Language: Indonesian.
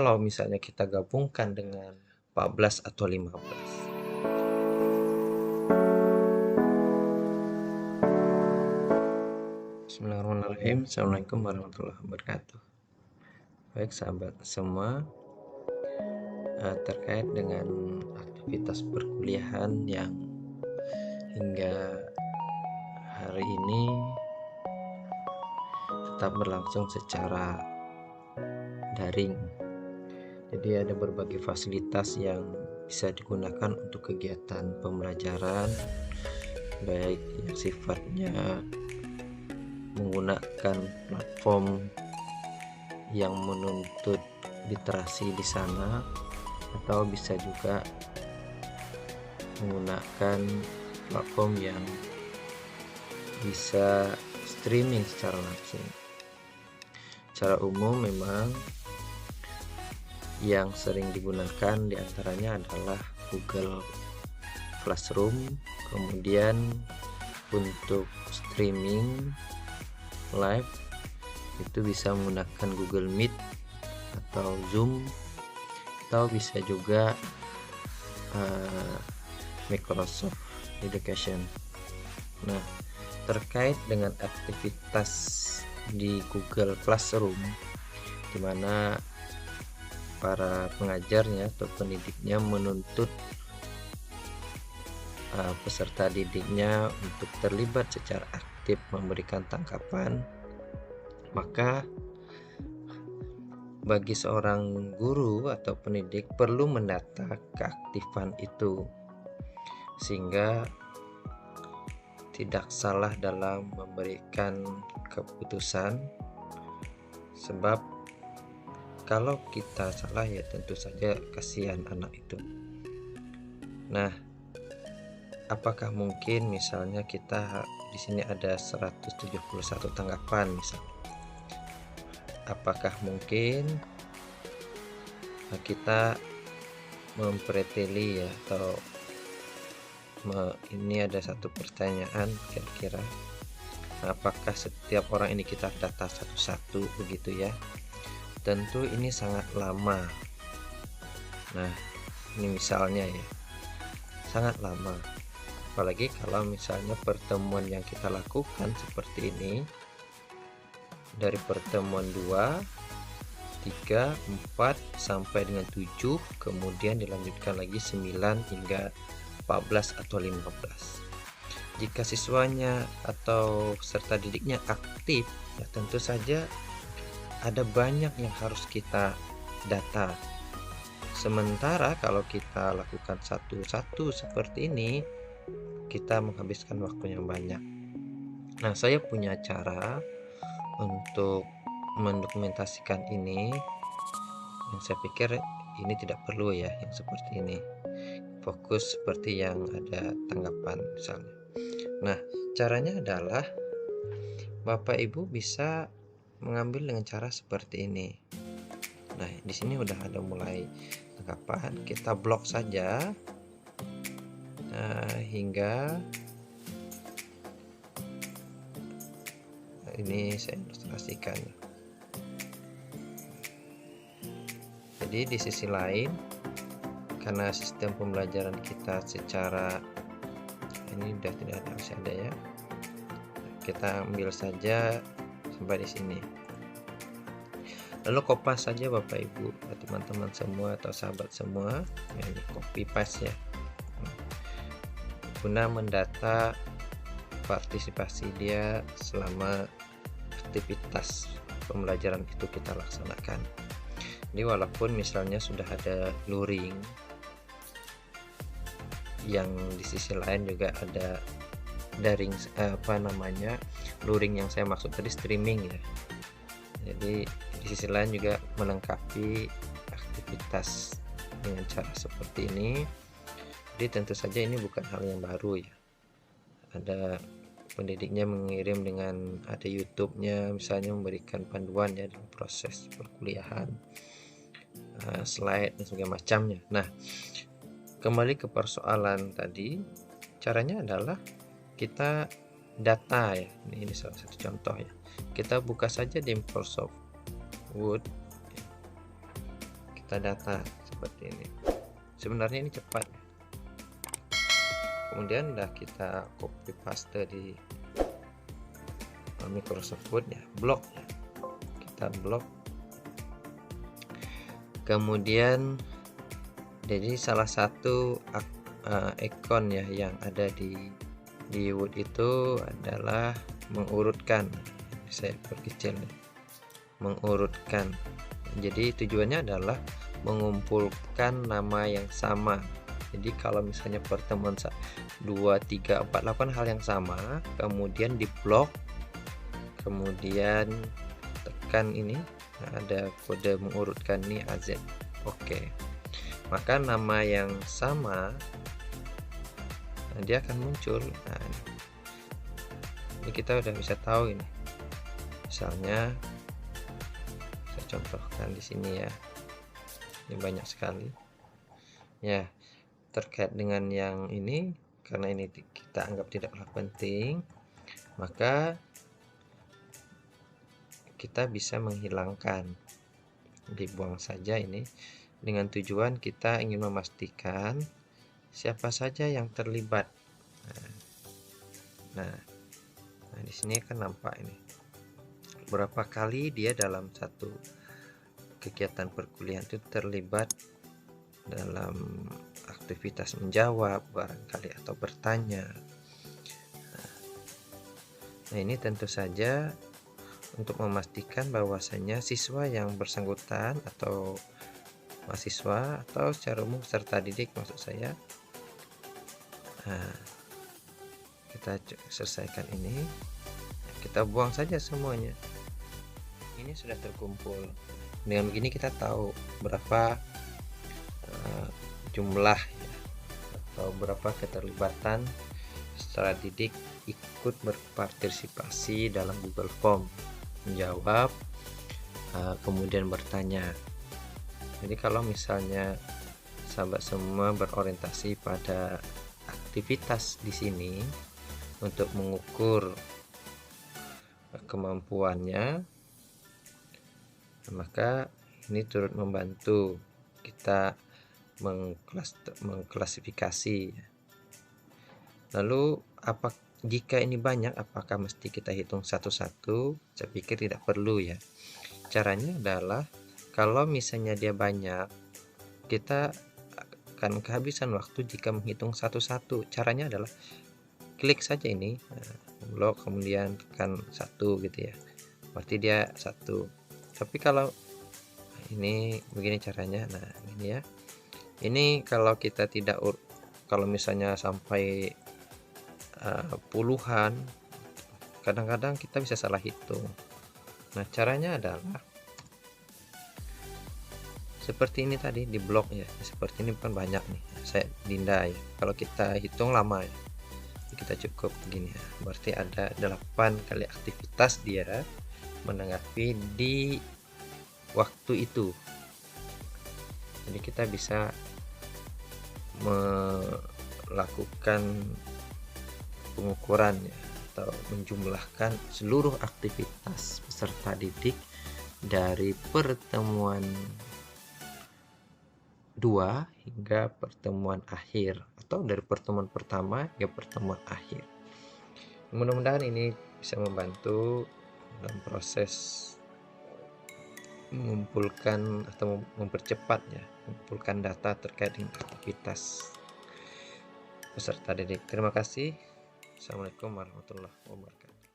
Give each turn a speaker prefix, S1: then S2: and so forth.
S1: kalau misalnya kita gabungkan dengan 14 atau 15? Bismillahirrahmanirrahim. Assalamualaikum warahmatullahi wabarakatuh. Baik sahabat semua, terkait dengan aktivitas perkuliahan yang hingga hari ini tetap berlangsung secara daring. Jadi ada berbagai fasilitas yang bisa digunakan untuk kegiatan pembelajaran, baik yang sifatnya menggunakan platform yang menuntut literasi di sana, atau bisa juga menggunakan platform yang bisa streaming secara langsung. Secara umum memang yang sering digunakan diantaranya adalah Google Classroom, kemudian untuk streaming live itu bisa menggunakan Google Meet atau Zoom, atau bisa juga Microsoft Education. Nah, terkait dengan aktivitas di Google Classroom, di mana para pengajarnya atau pendidiknya menuntut peserta didiknya untuk terlibat secara aktif memberikan tangkapan, maka bagi seorang guru atau pendidik perlu mendata keaktifan itu, sehingga tidak salah dalam memberikan keputusan. Sebab kalau kita salah ya tentu saja kasihan anak itu. Nah, apakah mungkin misalnya kita di sini ada 171 tanggapan misalnya. Apakah mungkin kita mempreteli ya, atau ini ada satu pertanyaan kira-kira, apakah setiap orang ini kita data satu-satu begitu ya? Tentu ini sangat lama. Nah, ini misalnya ya, sangat lama. Apalagi kalau misalnya pertemuan yang kita lakukan seperti ini, dari pertemuan 2, 3, 4 sampai dengan 7, kemudian dilanjutkan lagi 9 hingga 14 atau 15. Jika siswanya atau peserta didiknya aktif, ya tentu saja ada banyak yang harus kita data. Sementara kalau kita lakukan satu-satu seperti ini, kita menghabiskan waktu yang banyak. Nah, saya punya cara untuk mendokumentasikan ini yang saya pikir ini tidak perlu ya yang seperti ini. Fokus seperti yang ada tanggapan misalnya. Nah, caranya adalah Bapak Ibu bisa mengambil dengan cara seperti ini. Nah, di sini udah ada mulai tanggapan, kita blok saja hingga ini saya ilustrasikan. Jadi di sisi lain, karena sistem pembelajaran kita secara ini udah tidak ada, masih ada ya, kita ambil saja sampai di sini, lalu kopas saja Bapak Ibu, teman-teman semua atau sahabat semua, ini copy paste ya, guna mendata partisipasi dia selama aktivitas pembelajaran itu kita laksanakan. Jadi walaupun misalnya sudah ada luring, yang di sisi lain juga ada daring, luring yang saya maksud tadi streaming ya. Jadi di sisi lain juga melengkapi aktivitas dengan cara seperti ini. Jadi tentu saja ini bukan hal yang baru ya. Ada pendidiknya mengirim dengan ada YouTube-nya, misalnya memberikan panduan ya dalam proses perkuliahan, slide dan segala macamnya. Nah, kembali ke persoalan tadi, caranya adalah kita data ya. Ini salah satu contoh ya. Kita buka saja di Microsoft Word, metadata seperti ini. Sebenarnya ini cepat. Kemudian udah kita copy paste di Microsoft Word ya, blok ya. Kita blok. Kemudian jadi salah satu ikon ya yang ada di Word itu adalah mengurutkan. Saya perkecil nih. Mengurutkan. Jadi tujuannya adalah mengumpulkan nama yang sama. Jadi kalau misalnya pertemuan 2, 3, 4, 8 hal yang sama, kemudian di blok, kemudian tekan ini, ada kode mengurutkan ini AZ. Oke. Maka nama yang sama dia akan muncul. Nah, ini kita udah bisa tahu ini. Misalnya saya contohkan di sini ya. Ini banyak sekali. Ya, terkait dengan yang ini, karena ini kita anggap tidaklah penting, maka kita bisa menghilangkan, dibuang saja ini, dengan tujuan kita ingin memastikan siapa saja yang terlibat. Nah, di sini kan nampak ini berapa kali dia dalam satu kegiatan perkuliahan itu terlibat dalam aktivitas menjawab barangkali atau bertanya. Nah, ini tentu saja untuk memastikan bahwasanya siswa yang bersangkutan atau mahasiswa atau secara umum peserta didik maksud saya, kita selesaikan ini, kita buang saja semuanya. Ini sudah terkumpul. Dengan begini kita tahu berapa jumlah ya, atau berapa keterlibatan peserta didik ikut berpartisipasi dalam Google Form, menjawab, kemudian bertanya. Jadi kalau misalnya sahabat semua berorientasi pada aktivitas di sini untuk mengukur kemampuannya, maka ini turut membantu kita mengklasifikasi. Lalu jika ini banyak, apakah mesti kita hitung satu-satu? Saya pikir tidak perlu ya. Caranya adalah kalau misalnya dia banyak, kita akan kehabisan waktu jika menghitung satu-satu. Caranya adalah klik saja ini, blok, kemudian tekan 1 gitu ya, berarti dia 1. Tapi kalau ini begini caranya, nah ini ya, ini kalau kita tidak kalau misalnya sampai puluhan, kadang-kadang kita bisa salah hitung. Nah, caranya adalah seperti ini tadi, di blok ya, seperti ini kan banyak nih, saya dinda ya, kalau kita hitung lama ya, kita cukup begini ya, berarti ada 8 kali aktivitas dia menanggapi di waktu itu. Jadi kita bisa melakukan pengukuran ya, atau menjumlahkan seluruh aktivitas peserta didik dari pertemuan 2 hingga pertemuan akhir, atau dari pertemuan pertama hingga pertemuan akhir. Mudah-mudahan ini bisa membantu dalam proses mengumpulkan atau mempercepat ya, mengumpulkan data terkait dengan aktivitas peserta didik. Terima kasih. Assalamualaikum warahmatullahi wabarakatuh.